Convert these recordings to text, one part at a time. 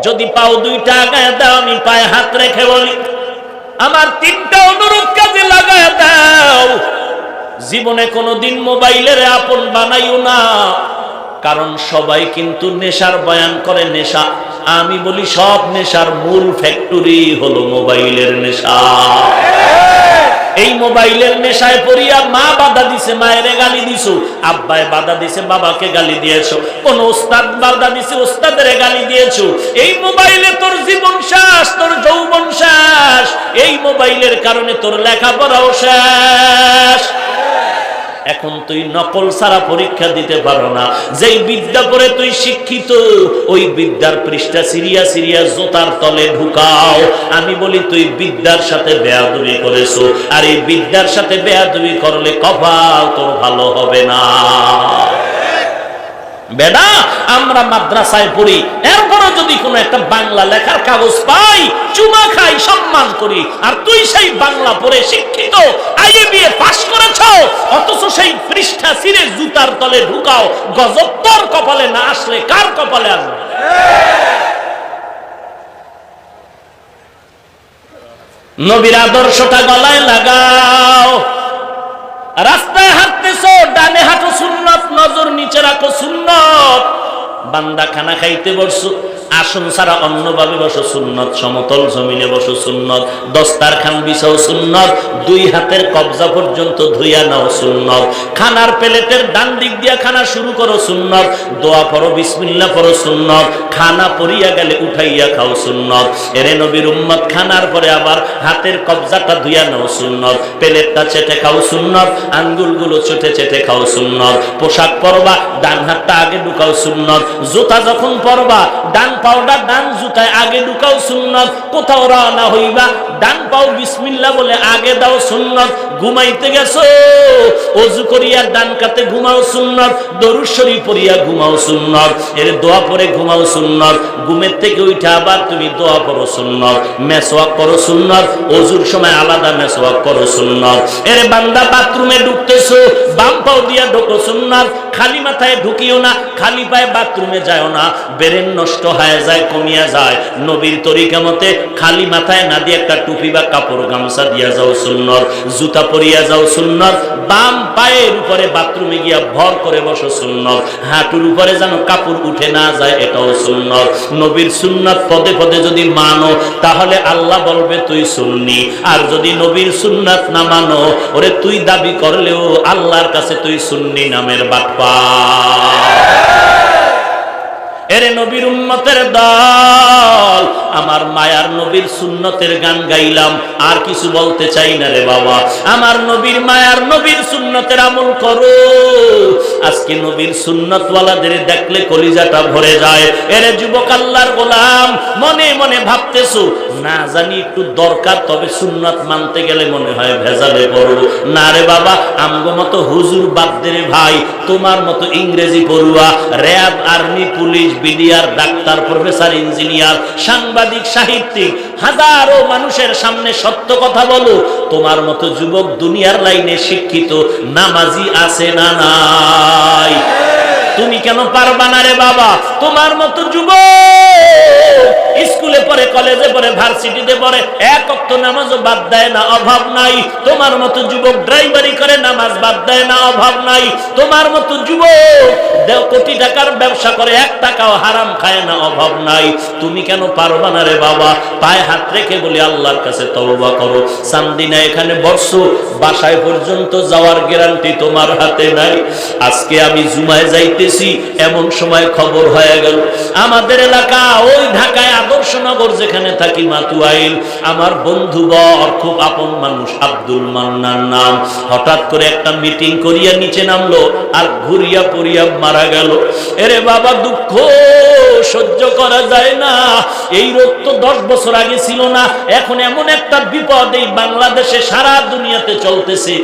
যদি পাও দুইটা আগায় দাও, আমি পায়ে হাত রেখে বলি আমার তিনটা অনুরোধ কাজে লাগায় দাও। জীবনে কোনোদিন মোবাইলের আপন বানাইও না, কারণ সবাই কিন্তু নেশার বয়ান করে। নেশা, আমি বলি সব নেশার মূল ফ্যাক্টরি হলো মোবাইলের নেশা। এই মোবাইলের নেশায় পড়িয়া মা বাধা দিছে, মায়ের গালি দিছো, আব্বায় বাধা দিছে, বাবাকে গালি দিয়েছো, কোন ওস্তাদ বাধা দিছে, ওস্তাদের গালি দিয়েছো। এই মোবাইলে তোর জীবন শেষ, তোর যৌবন শেষ। এই মোবাইলের কারণে তোর লেখাপড়াও শেষ। এখন তুই নকল ছাড়া পরীক্ষা দিতে পারো না। যেই বিদ্যা পড়ে তুই শিক্ষিত, ওই বিদ্যার পৃষ্ঠা সিরিয়া সিরিয়া জোতার তলে ঢুকাও। আমি বলি তুই বিদ্যার সাথে বেয়াদবি করেছো, আর এই বিদ্যার সাথে বেয়াদবি করলে কপাল তোর ভালো হবে না। বেটা, আমরা মাদ্রাসায় পড়ি, এরপরও যদি কোনো একটা বাংলা লেখার কাগজ পাই, চুমা খাই, সম্মান করি। আর তুই সেই বাংলা পড়ে শিক্ষিত, আইএ বিএ পাস করেছ, অথচ সেই পৃষ্ঠা ছিঁড়ে জুতার তলে ঢুকাও। গজব তোর কপালে না আসলে কার কপালে আসবে? নবীর আদর্শটা গলায় লাগাও। রাস্তায় হাঁটতেছো, ডানে হাঁটো সুন্নত, নজর নিচে রাখো সুন্নত। বান্দা খানা খাইতে বসছো, আসন ছাড়া অন্যভাবে বসো সুন্নত, সমতল জমিনে বসো সুন্নত, দস্তারখান বিছাও সুন্নত, দুই হাতের কবজা পর্যন্ত ধুইয়া নাও সুন্নত, খানার প্লেটের ডান দিক দিয়া খানা শুরু করো সুন্নত, দোয়া পড়ো, বিসমিল্লাহ পড়ো সুন্নত, খানা পড়িয়া গেলে উঠাইয়া খাও সুন্নত। এরে নবীর উম্মত, খানার পরে আবার হাতের কবজাটা ধুইয়া নাও সুন্নত, প্লেটটা চেটে খাও সুন্নত, আঙ্গুলগুলো চেটে চেটে খাও সুন্নত। পোশাক পরবা, ডান হাতটা আগে ঢুকাও সুন্নত। জুতা যখন পরবা, ডান পাওটা ডান জুতায় আগে ঢুকাও সুন্নত। কোথাও রওনা হইবা, ডান পাও বিসমিল্লাহ বলে আগে দাও সুন্নত। ঘুমাইতে গেছো, ওযু করিয়া ডান কাতে ঘুমাও সুন্নত, দরুদ শরীফ পড়িয়া ঘুমাও সুন্নত, এর দোয়া পড়ে ঘুমাও সুন্নত। ঘুমের থেকে উঠে আবার তুমি দোয়া পড়ো সুন্নত, মেসওয়াক করো সুন্নত, ওযুর সময় আলাদা মেসওয়াক করো সুন্নত। এর বান্দা বাথরুমে ঢুকতেছো, বাম পাও দিয়া ঢোকো সুন্নত, খালি মাথায় ঢুকিও না, খালি পায়ে বাথরুমে যাও না, ব্রেন নষ্ট হয়ে যায়, কমিয়া যায়। নবীর তরিকা মতে খালি মাথায় না দিয়ে একটা টুপি বা কাপড় গামছা দিয়া যাও সুন্নত, জুতা পরিয়া যাও সুন্নত, বাম পায়ের উপরে বাথরুমে গিয়া ভর করে বসো সুন্নত, হাঁটুর উপরে যেন কাপড় উঠে না যায়, এটাও সুন্নত। নবীর সুন্নাত পদে পদে যদি মানো, তাহলে আল্লাহ বলবে তুই সুন্নি। আর যদি নবীর সুন্নাত না মানো, ওরে তুই দাবি করলেও আল্লাহর কাছে তুই সুন্নি নামের বাটপার। এরে নবীর উম্মতের দল, আমার মায়ার নবীর সুন্নতের গান গাইলাম, আর কিছু বলতে চাই না রে বাবা। আমার নবীর মায়ার নবীর সুন্নতের আমল করো। আজকে নবীর সুন্নতওয়ালাদের দেখলে কলিজাটা ভরে যায়। এরে যুবক আল্লাহর গোলাম, মনে মনে ভাবতেছো না জানি একটু দরকার, তবে সুন্নাত মানতে গেলে মনে হয় ভেজালে পড়ো। না রে বাবা, আমগো মতো হুজুর বাদ দে রে ভাই, তোমার মতো ইংরেজি পড়ুয়া, RAB, army, police, BDR, doctor, professor, engineer, সাংবাদিক, সাহিত্যিক, হাজারো মানুষের সামনে সত্য কথা বলো। তোমার মতো যুবক দুনিয়ার লাইনে শিক্ষিত নামাজি আছে না নাই? তুমি কেন পারবা না রে বাবা? তোমার মতো যুবক স্কুলে পড়ে, কলেজে পড়ে, ভার্সিটিতে পড়ে, এক ওয়াক্ত নামাজও বাদ দেয় না, অভাব নাই। তোমার মতো যুবক ড্রাইভারি করে, নামাজ বাদ দেয় না, অভাব নাই। তোমার মতো যুবক কোটি টাকার ব্যবসা করে, এক টাকাও হারাম খায় না, অভাব নাই। তুমি কেন পারবা না রে বাবা? পায়ে হাত রেখে বলি আল্লাহর কাছে তওবা করো। চান্দিনা এখানে বসছো, বাসায় পর্যন্ত যাওয়ার গ্যারান্টি তোমার হাতে নাই। আজকে আমি জুমায় যাইতেছি, এমন সময় খবর হয়ে গেল আমাদের এলাকা, ওই ঢাকায় আদর্শনগর যেখানে থাকি, মাতুয়াইল, আমার বন্ধু বর, খুব আপন মানুষ, আব্দুল মান্নান নাম, হঠাৎ করে একটা মিটিং করিয়া নিচে নামলো, আর ঘুরিয়া পড়িয়া মারা গেল। এরে বাবা, দুঃখ সহ্য করা যায় না। এই রোগ তো 10 বছর আগে ছিল না। এখন এমন একটা বিপদ এই বাংলাদেশে, সারা দুনিয়াতে চলতেছে।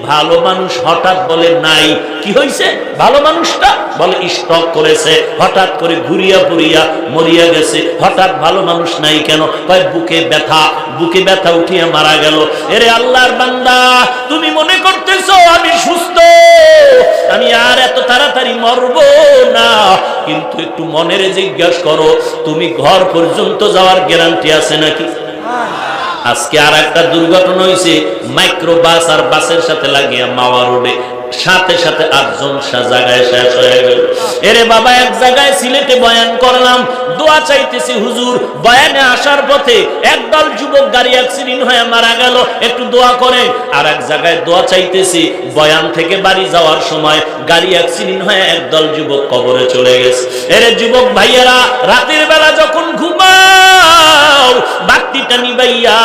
ভালো মানুষ হঠাৎ বলে নাই। কি হয়েছে? ভালো মানুষটা বলে স্ট্রোক করেছে, হঠাৎ করে ঘুরিয়া পড়িয়া মরিয়া গেছে। হঠাৎ ভালো মানুষ নাই কেন? কয় বুকে ব্যথা, বুকে ব্যথা উঠিয়া মারা গেল। এরে আল্লাহর বান্দা, তুমি মনে করতেছো আমি সুস্থ, আমি আর এত তাড়াতাড়ি মরবো না, কিন্তু একটু মনের জিজ্ঞাসা করো, তুমি ঘর পর্যন্ত যাওয়ার গ্যারান্টি আছে নাকি? আজকে আর একটা দুর্ঘটনা হয়েছে, মাইক্রো বাস আর বাসের সাথে লাগিয়ে মাওয়া রোডে সাথে সাথে 8 জন জায়গায় শেষ হয়ে গেল। এরে বাবা, এক জায়গায় সিলেটে বয়ান করলাম, দোয়া চাইতেছি হুজুর, বয়ানে আসার পথে একদল যুবক গাড়ি অ্যাক্সিডেন্ট হয়ে মারা গেল, একটু দোয়া করে। আর এক জায়গায় দোয়া চাইতেছি, বয়ান থেকে বাড়ি যাওয়ার সময় গাড়ি অ্যাক্সিডেন্ট হয়ে একদল যুবক কবরে চলে গেছে। এরে যুবক ভাইয়েরা, রাতের বেলা যখন ঘুমাও বাতিটা নিবাইয়া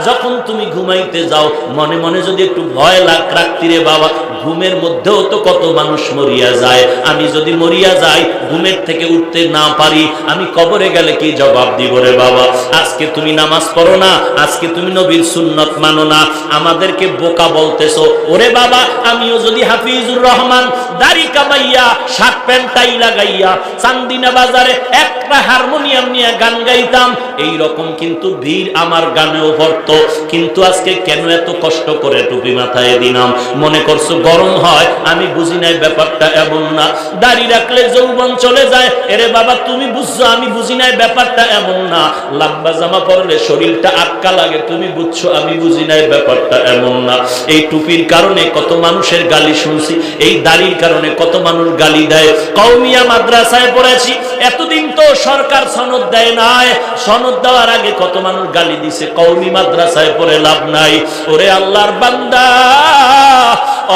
যখন তুমি ঘুমাইতে যাও, মনে মনে যদি একটু ভয় রাখতি রে বাবা, ঘুমের মধ্যেও তো কত মানুষ মরিয়া যায়, আমি যদি মরিয়া যাই, ঘুমের থেকে উঠতে না পারি, আমি কবরে গেলে কি জবাব দিব রে বাবা? আজকে তুমি নামাজ পড়ো না, আজকে তুমি নবীর সুন্নত মানো না, আমাদেরকে বোকা বলতেছো। ওরে বাবা, আমিও যদি হাফিজুর রহমান দাড়ি কামাইয়া শার্ট প্যান্ট টাই লাগাইয়া চান্দিনা বাজারে একটা হারমোনিয়াম নিয়ে গান গাইতাম, এই রকম কিন্তু ভিড় আমার গানেও পড়তো। কিন্তু আজকে কেন এত কষ্ট করে টুপি মাথায় দিলাম? মনে করছো গরম হয়? আমি বুঝি নাই ব্যাপারটা এমন না। দাড়ি রাখলে যৌবন চলে যায়, এরে বাবা তুমি বুঝছো, আমি বুঝি নাই ব্যাপারটা এমন না। লম্বা জামা পরলে শরীরটা আটকা লাগে, তুমি বুঝছো, আমি বুঝি নাই ব্যাপারটা এমন না। এই টুপির কারণে কত মানুষের গালি শুনছি, এই দাড়ির কারণে কত মানুষ গালি দেয়। কওমিয়া মাদ্রাসায় পড়েছি, এতদিন তো সরকার সনদ দেয় নাই, সনদ দেওয়ার আগে কত মানুষ গালি দিছে। কওমি মাদ্রাসায় পড়ে লাভ নাই। ওরে আল্লাহর বান্দা,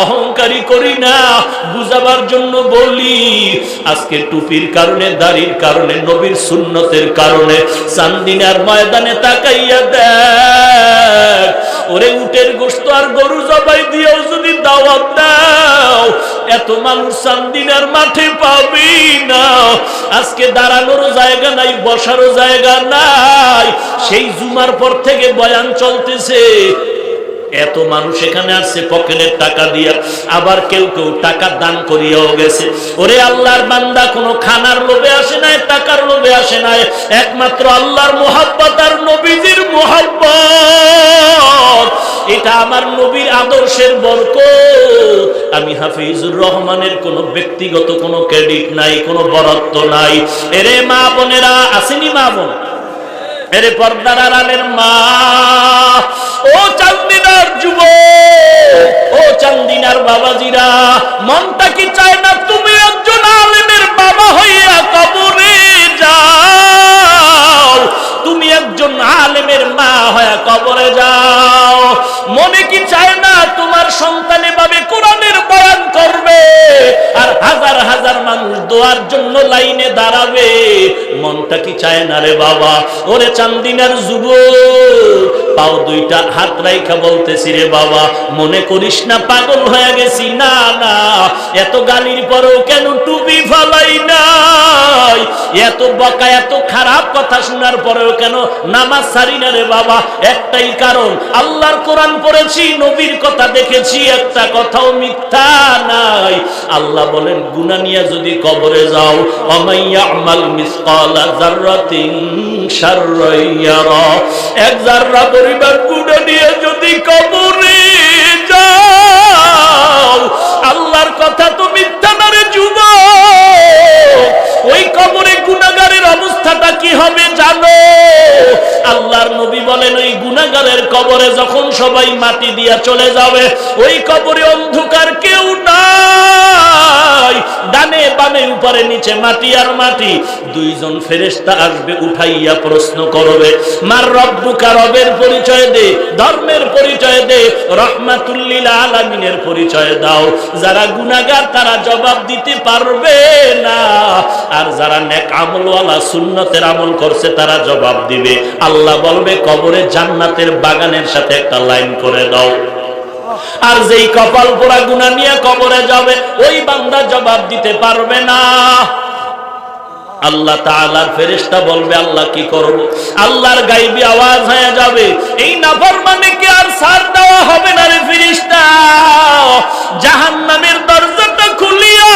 অহংকারী করি না, বুঝাবার জন্য বলি। আজকে টুপির কারণে, দাড়ির কারণে, নবীর সুন্নতের কারণে চান্দিনার ময়দানে তাকাইয়া দেখ, ওরে উটের গোশত আর গরু জবাই দিয়েও যদি দাওয়াত দাও, এত মানুষ চান্দিনার মাঠে পাবি না। আজকে দাঁড়ানোরও জায়গা নাই, বসারও জায়গা নাই। সেই জুমার পর থেকে বয়ান চলতেছে, এত মানুষ এখানে আসছে পকেটের টাকা দিয়া, আবার কেউ কেউ টাকা দান করিয়াও গেছে। ওরে আল্লাহর বান্দা, কোনো খানার লোভে আসে নাই, টাকার লোভে আসে নাই, একমাত্র আল্লাহর মুহাব্বত আর নবীজির মুহাব্বত। এটা আমার নবীর আদর্শের বরকত। আমি হাফিজুর রহমানের কোনো ব্যক্তিগত কোনো ক্রেডিট নাই, কোনো বরাদ্দ নাই। এরে মা বোনেরা, আসেনি মা বোন? এরে পর্দার আড়ালের মা, ও চান্দিনার যুবক, ও চান্দিনার বাবাজিরা, মনটা কি চায় না তুমি একজন আলেমের বাবা হইয়া কবরে যাও? তুমি একজন আলেমের মা হইয়া কবরে যাও। মনে কি চায় না তোমার সন্তান এভাবে কোরআনের বয়ান করবে আর হাজার হাজার মানুষ দোয়ার জন্য লাইনে দাঁড়াবে? মনটা কি চায় না রে বাবা? ওরে চান্দিনার যুবক, পাও দুইটা হাত রাইখা বলতেছি রে বাবা, মনে করিস না পাগল হয়ে গেছি। না না, এত গালির পরেও কেন টুপি ফালাই নাই? এত বকা, এত খারাপ কথা শোনার পরেও কেন নামাজ ছাড়ি না রে বাবা? একটাই কারণ, আল্লাহর কোরআন পড়েছি, নবীর কথা দেখেছি, একটা কথাও মিথ্যা নাই। আল্লাহ বলেন, গুনাহ নিয়ে যদি কবরে যাও, ওমাইয়া আমাল মিসকালা যাররাতিন শাররান ইয়ারা, এক যাররা পরিমাণ গুনাহ নিয়ে যদি কবরে যাও, আল্লাহর কথা তো মিথ্যা না রে যুবক। ওই কবরে গুনাহগারের অবস্থাটা কি হবে জানো? আল্লাহর নবী বলেন, ওই গুনাহগারের কবরে যখন সবাই মাটি দিয়া চলে যাবে, ওই কবরে অন্ধকার কেউ নাই, ডানে বামে উপরে নিচে মাটি আর মাটি। দুইজন ফেরেশতা আসবে, উঠাইয়া প্রশ্ন করবে, মার রব্বুকা, রবের পরিচয় দে, ধর্মের পরিচয় দে, রাহমাতুল লিল আলামিনের পরিচয় দাও। যারা গুনাহগার তারা জবাব দিতে পারবে না, আর যারা নেক আমলওয়ালা সুন্নতের আমল করছে তারা জবাব দিবে। আল্লাহ বলবে, কবরে জান্নাতের বাগানের সাথে একটা লাইন করে দাও। আর যেই কপাল পোড়া গুনাহ নিয়ে কবরে যাবে, ওই বান্দা জবাব দিতে পারবে না। আল্লাহ তাআলার ফেরেশতা বলবে, আল্লাহ কি করব? আল্লাহর গায়বী আওয়াজ হয়ে যাবে, এই নাফরমানকে আর ছাড় দেওয়া হবে না রে ফেরেশতা, জাহান্নামের দরজাটা খুলিয়া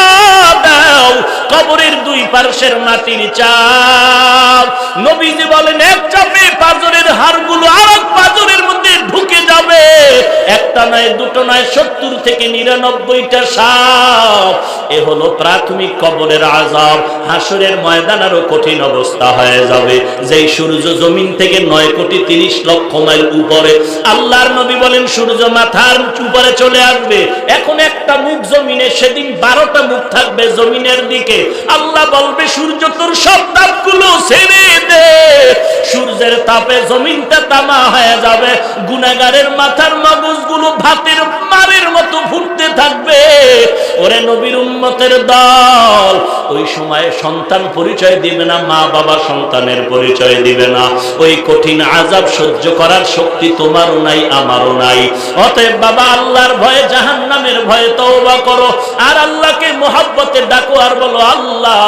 দাও। কবরের দুই পার্শ্বের মাটির চাপ, নবীজি বলেন, এক চাপে পাঁজরের হাড়গুলো আরেক পাঁজরের মধ্যে ঢুকে যায়। যাবে, একটা নয় দুটো নয় 70 থেকে 99টা সাপ। এ হলো প্রাথমিক কবরের আযাব। হাসরের ময়দান আরো কঠিন অবস্থা হয়ে যাবে, যেই সূর্য জমিন থেকে 9 কোটি 30 লক্ষ মাইল উপরে। আল্লাহর নবী বলেন সূর্য মাথার উপরে চলে আসবে, এখন একটা মুখ জমিনে, সেদিন 12টা মুখ থাকবে জমিনের দিকে। আল্লাহ বলবে সূর্য তোর সব তাপগুলো ছেড়ে দে। সূর্যের তাপে জমিনটা তামা হয়ে যাবে, গুনাহগারের মাথার মগজগুলো ভাতের মারের মতো ফুটতে থাকবে। ওরে নবীর উম্মতের দল, ওই সময় সন্তান পরিচয় দিবে না, মা বাবা সন্তানের পরিচয় দিবে না। ওই কঠিন আযাব সহ্য করার শক্তি তোমারও নাই, আমারও নাই। অতএব বাবা, আল্লাহর ভয়ে, জাহান্নামের ভয়ে তওবা করো, আর আল্লাহকে মুহাব্বতে ডাকো, আর বলো আল্লাহ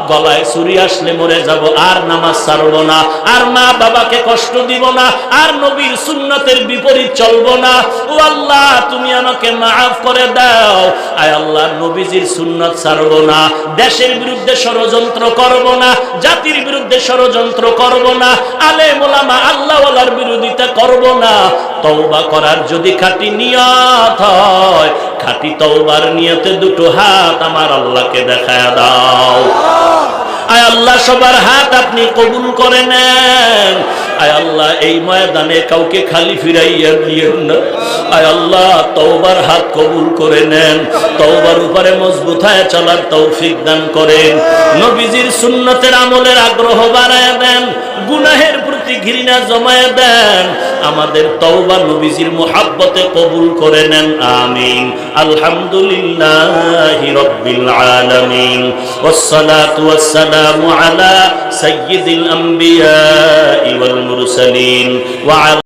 গলায় ছুরি আসলে মরে যাব, আর নামাজ ছাড়বো না, আর মা বাবাকে কষ্ট দিব না, আর নবীর সুন্নতের বিপরীত চলবো না। ও আল্লাহ, তুমি আমাকে মাফ করে দাও। আয় আল্লাহ, নবীজির সুন্নত ছাড়বো না, দেশের বিরুদ্ধে ষড়যন্ত্র করব না, জাতির বিরুদ্ধে ষড়যন্ত্র করব না, আলেম ওলামা আল্লাহওয়ালার বিরোধিতা করব না। তওবা করার যদি খাঁটি নিয়ত হয়, খাঁটি তওবার নিয়তে দুটো হাত আমার আল্লাহকে দেখায়া দাও। আয় আল্লাহ, সবার হাত আপনি কবুল করে নেন। আয় আল্লাহ, এই ময়দানে কাউকে খালি ফিরাইয়া দিয়েন না। আয় আল্লাহ, তওবার হাত কবুল করে নেন, তওবার উপরে মজবুত হয়ে চলার তৌফিক দান করেন, নবীজির সুন্নতের আমলের আগ্রহ বাড়ায় দেন, গুনাহের প্রতি ঘৃণা জমায়ে দেন। আমাদের তওবা নবীজির মুহাব্বতে কবুল করে নেন, আমিন। আলহামদুলিল্লাহি রাব্বিল আলামিন, ওয়াসসালাতু ওয়াসসালামু আলা সাইয়্যিদিল আমবিয়া ওয়াল মুরসালিন ওয়া